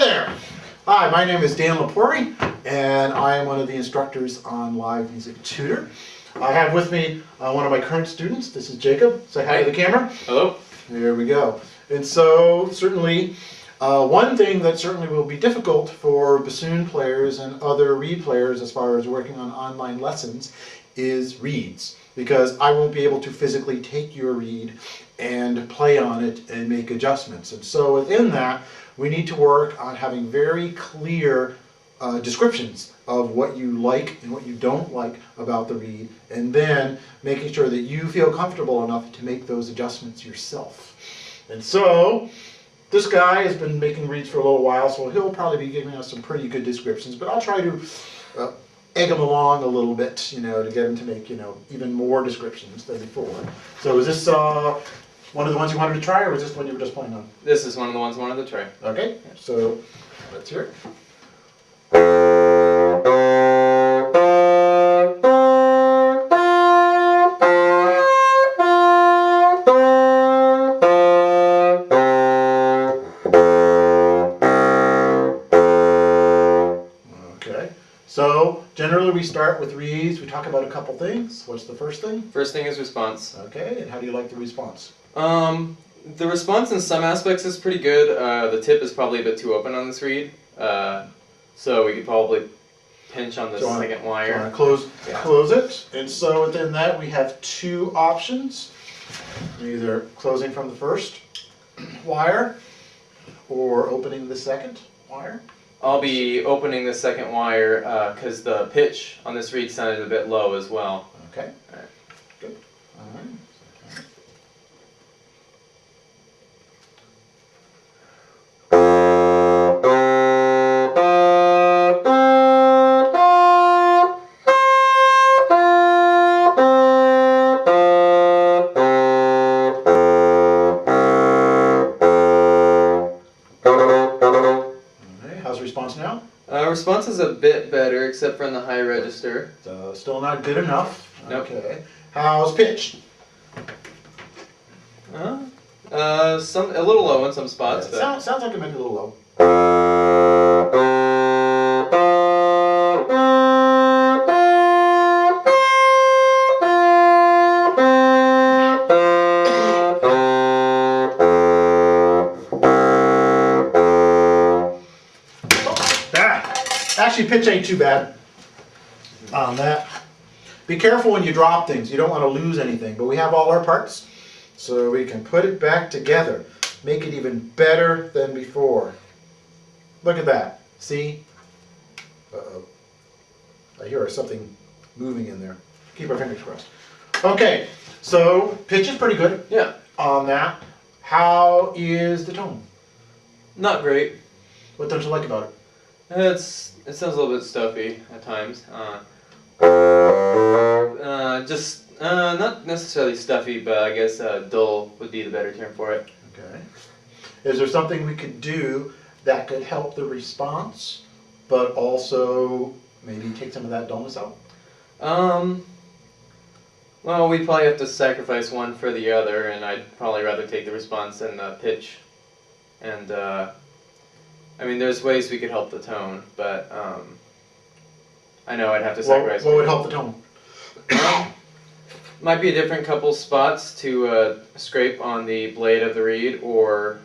there! Hi, my name is Dan Lepori, and I am one of the instructors on Live Music Tutor. I have with me one of my current students. This is Jacob. Say hi to the camera. Hello. There we go. And so, certainly, one thing that certainly will be difficult for bassoon players and other reed players as far as working on online lessons is reeds, because I won't be able to physically take your reed and play on it and make adjustments. And so within that, we need to work on having very clear descriptions of what you like and what you don't like about the reed, and then making sure that you feel comfortable enough to make those adjustments yourself. And so this guy has been making reeds for a little while, so he'll probably be giving us some pretty good descriptions, but I'll try to egg him along a little bit, to get him to make, even more descriptions than before. So is this one of the ones you wanted to try, or was this one you were just playing on? This is one of the ones I wanted to try. Okay, so let's hear it. Okay, so generally we start with reeds. We talk about a couple things. What's the first thing? First thing is response. Okay, and how do you like the response? The response in some aspects is pretty good. The tip is probably a bit too open on this reed, so we could probably pinch on the second wire. Close it, and so within that we have two options: either closing from the first wire or opening the second wire. I'll be opening the second wire because the pitch on this reed sounded a bit low as well. Okay. All right. Good. All right. How's the response now? Response is a bit better, except for in the high register. So still not good enough. Nope. Okay. How's pitch? A little low in some spots. Yeah, But sounds like it might be a little low. Actually, pitch ain't too bad on that. Be careful when you drop things. You don't want to lose anything, but we have all our parts, so we can put it back together. Make it even better than before. Look at that. See? Uh-oh. I hear something moving in there. Keep our fingers crossed. Okay, so pitch is pretty good yeah, on that. How is the tone? not great. What don't you like about it? It sounds a little bit stuffy at times. Not necessarily stuffy, but I guess dull would be the better term for it. Okay. Is there something we could do that could help the response, but also maybe take some of that dullness out? Well, we'd probably have to sacrifice one for the other, and I'd probably rather take the response than the pitch. And I mean, there's ways we could help the tone, but I know I'd have to sacrifice. What would help the tone? Might be a different couple spots to scrape on the blade of the reed, or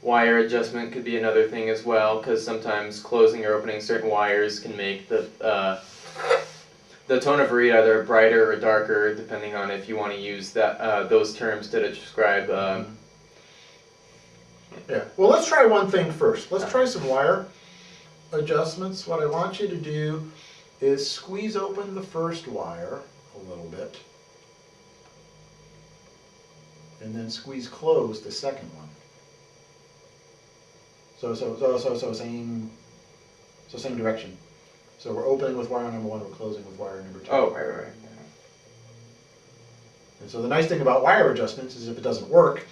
wire adjustment could be another thing as well, because sometimes closing or opening certain wires can make the tone of a reed either brighter or darker, depending on if you want to use those terms to describe. Yeah. Well, let's try one thing first. Let's try some wire adjustments. What I want you to do is squeeze open the first wire a little bit, and then squeeze close the second one. So same direction. So we're opening with wire number one, we're closing with wire number two. Oh, right. And so the nice thing about wire adjustments is if it doesn't work,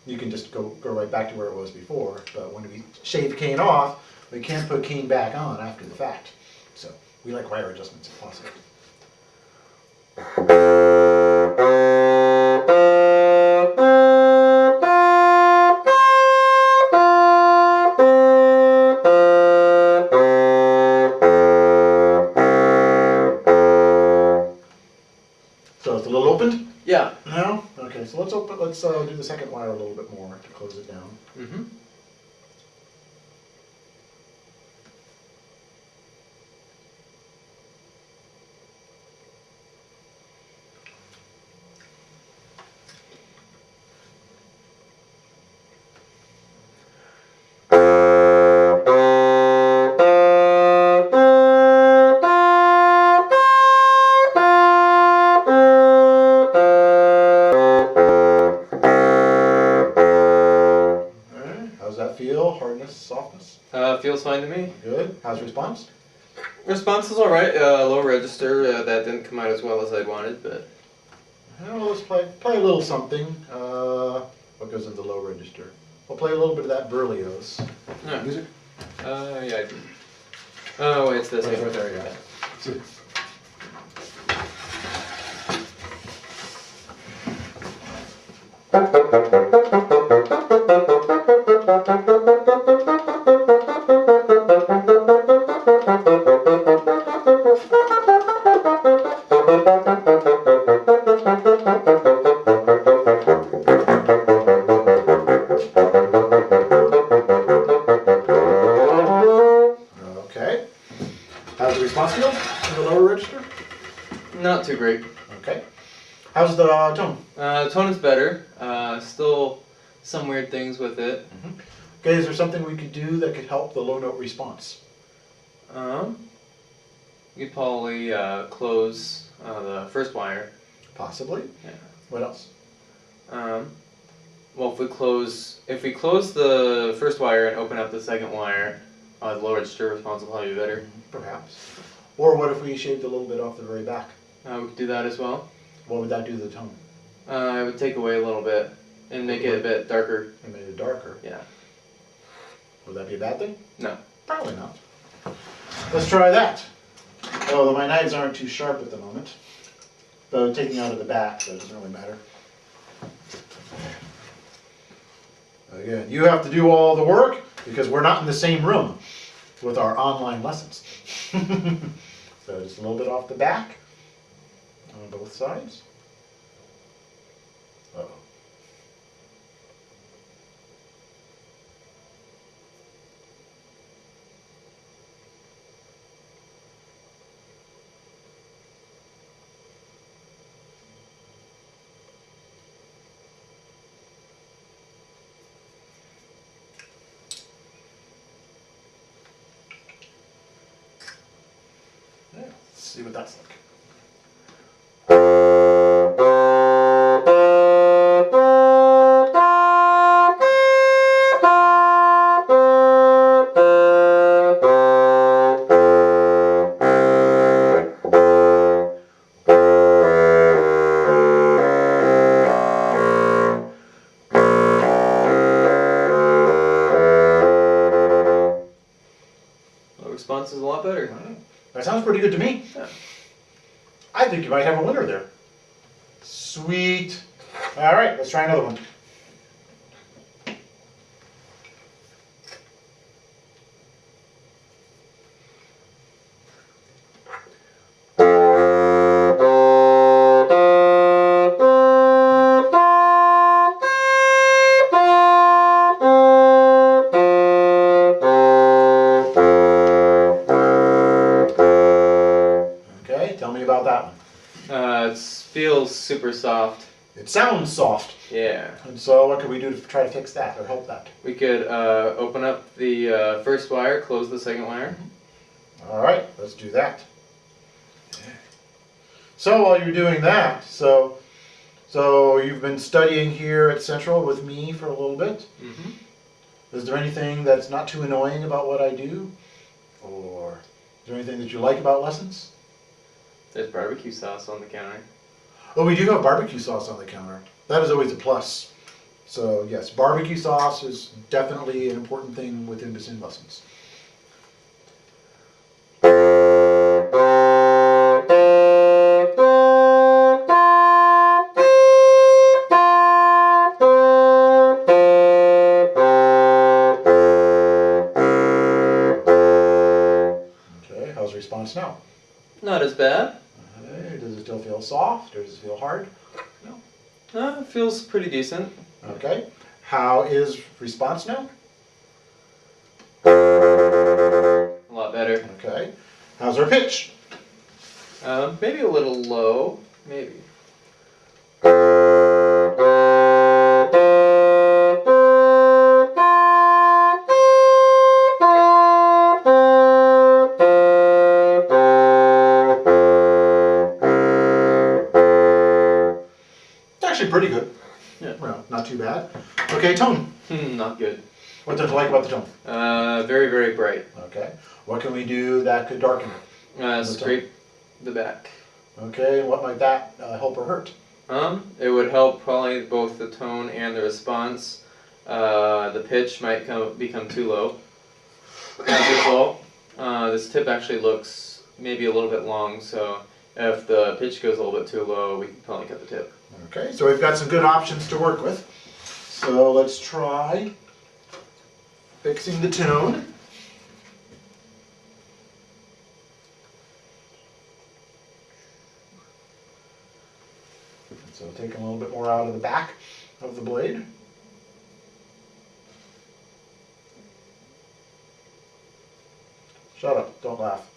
you can just go right back to where it was before. But when we shave cane off, we can't put cane back on after the fact. So we like wire adjustments if possible. let's do the second wire a little bit more to close it down. Mm-hmm. Alright, how's that feel? Hardness, softness? Feels fine to me. Good. How's response? Response is alright. Low register. That didn't come out as well as I'd wanted, but Well, let's play a little something. What goes in the low register? We'll play a little bit of that Berlioz. yeah. Music? Yeah. I do. Oh, wait, it's this. Right there, yeah. Okay. How's the response feel in the lower register? Not too great. Okay. How's the tone? Tone is better. Still some weird things with it. Okay, is there something we could do that could help the low note response? You could probably close the first wire. Possibly. Yeah. What else? Well, if we close the first wire and open up the second wire, the low register response will probably be better. Perhaps. Or what if we shaved a little bit off the very back? We could do that as well. What would that do to the tone? I would take away a little bit and make it a bit darker. And made it darker. Yeah. Would that be a bad thing? No. Probably not. Let's try that. Although my knives aren't too sharp at the moment. Though taking out of the back, so it doesn't really matter. Again, you have to do all the work because we're not in the same room with our online lessons. So just a little bit off the back on both sides. Uh-oh. Yeah, let's see what that's like. The response is a lot better. That sounds pretty good to me. Yeah. I think you might have a winner there. Sweet. All right, let's try another one. Okay, tell me about that one. It feels super soft. It sounds soft. Yeah. And so what could we do to try to fix that or help that? We could open up the first wire, close the second wire. All right, let's do that. So while you're doing that, so you've been studying here at Central with me for a little bit. Mm-hmm. Is there anything that's not too annoying about what I do? Or is there anything that you like about lessons? There's barbecue sauce on the counter. Oh, we do have barbecue sauce on the counter. That is always a plus. So yes, barbecue sauce is definitely an important thing within bassoon lessons. Okay, how's the response now? Not as bad. Okay, does it still feel soft or does it feel hard? No. Feels pretty decent. Okay. How is response now? A lot better. Okay. How's our pitch? Maybe a little low. Maybe. It's actually pretty good. Yeah. Well, not too bad. Okay, tone. Not good. What don't you like about the tone? Very, very bright. Okay. What can we do that could darken it? Scrape the back. Okay, and what might that help or hurt? It would help probably both the tone and the response. The pitch might become too low. As a result, this tip actually looks maybe a little bit long, so if the pitch goes a little bit too low, we can probably cut the tip. Okay, so we've got some good options to work with. So let's try fixing the tone. So taking a little bit more out of the back of the blade. Shut up, don't laugh.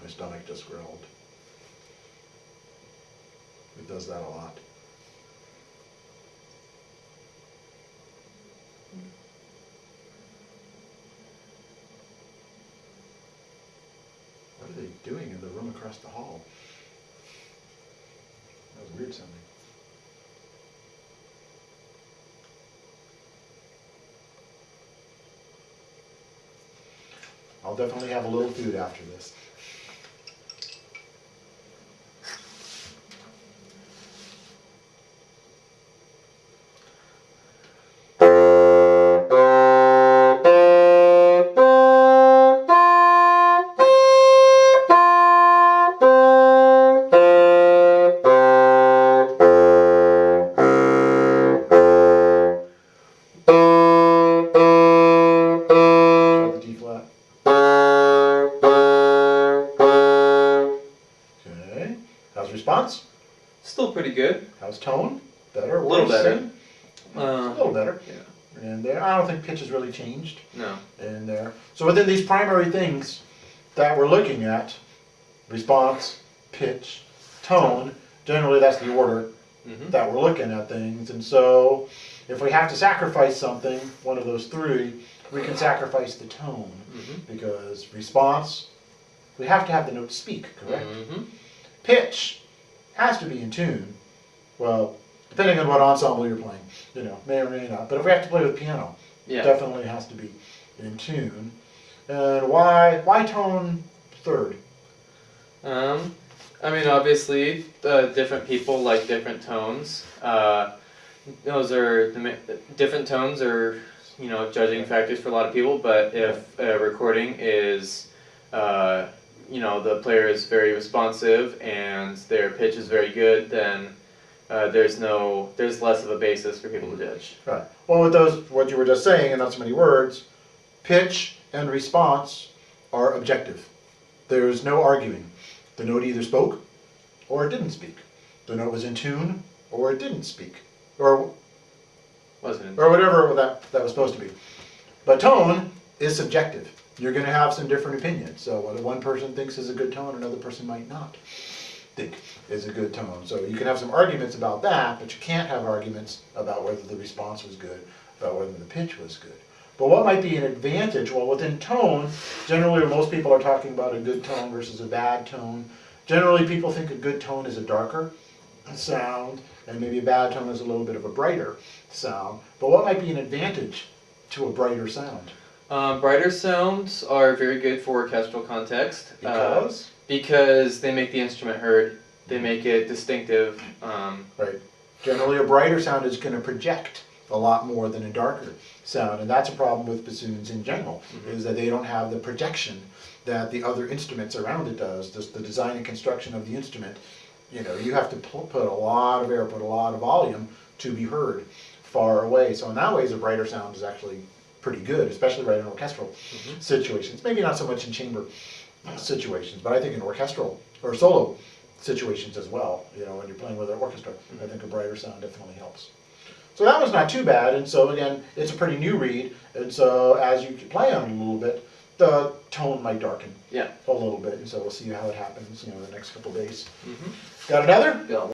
My stomach just growled. It does that a lot. What are they doing in the room across the hall? That was weird sounding. I'll definitely have a little food after this. Try the D flat. Okay. How's response? Still pretty good. How's tone? Better? A little worse, better. same? A little better. Yeah. And there, I don't think pitch has really changed No. in there. So within these primary things that we're looking at, response, pitch, tone, generally that's the order Mm-hmm. that we're looking at things. And so if we have to sacrifice something, one of those three, we can sacrifice the tone. Mm-hmm. Because response, we have to have the note speak, correct? Mm-hmm. Pitch has to be in tune. Well, depending on what ensemble you're playing, may or may not. But if we have to play with piano, Yeah. definitely has to be in tune. And why tone third? I mean, obviously, different people like different tones. Those are different tones are, judging factors for a lot of people. But if a recording is, the player is very responsive and their pitch is very good, then there's less of a basis for people to judge. Right. Well, with those, what you were just saying, in not so many words, pitch and response are objective. There's no arguing. The note either spoke or it didn't speak. The note was in tune or it didn't speak. Or Wasn't it? whatever that was supposed to be. But tone is subjective. You're going to have some different opinions. So what one person thinks is a good tone, another person might not think is a good tone. So you can have some arguments about that, but you can't have arguments about whether the response was good, about whether the pitch was good. But what might be an advantage? Well, within tone, generally most people are talking about a good tone versus a bad tone. Generally people think a good tone is a darker sound, and maybe a bad tone is a little bit of a brighter sound. But what might be an advantage to a brighter sound? Brighter sounds are very good for orchestral context. Because? Because they make the instrument heard. They make it distinctive. Right. Generally a brighter sound is going to project a lot more than a darker sound, and that's a problem with bassoons in general, is that they don't have the projection that the other instruments around it does. Just the design and construction of the instrument, you have to put a lot of air, put a lot of volume to be heard far away. So in that way, a brighter sound is actually pretty good, especially right in orchestral situations. Maybe not so much in chamber situations, but I think in orchestral or solo situations as well, you know, when you're playing with an orchestra. I think a brighter sound definitely helps. So that one's not too bad, and so again, it's a pretty new reed, and so as you play on it a little bit, the tone might darken Yeah. a little bit, and so we'll see how it happens, you know, the next couple days. Mm-hmm. Got another? Got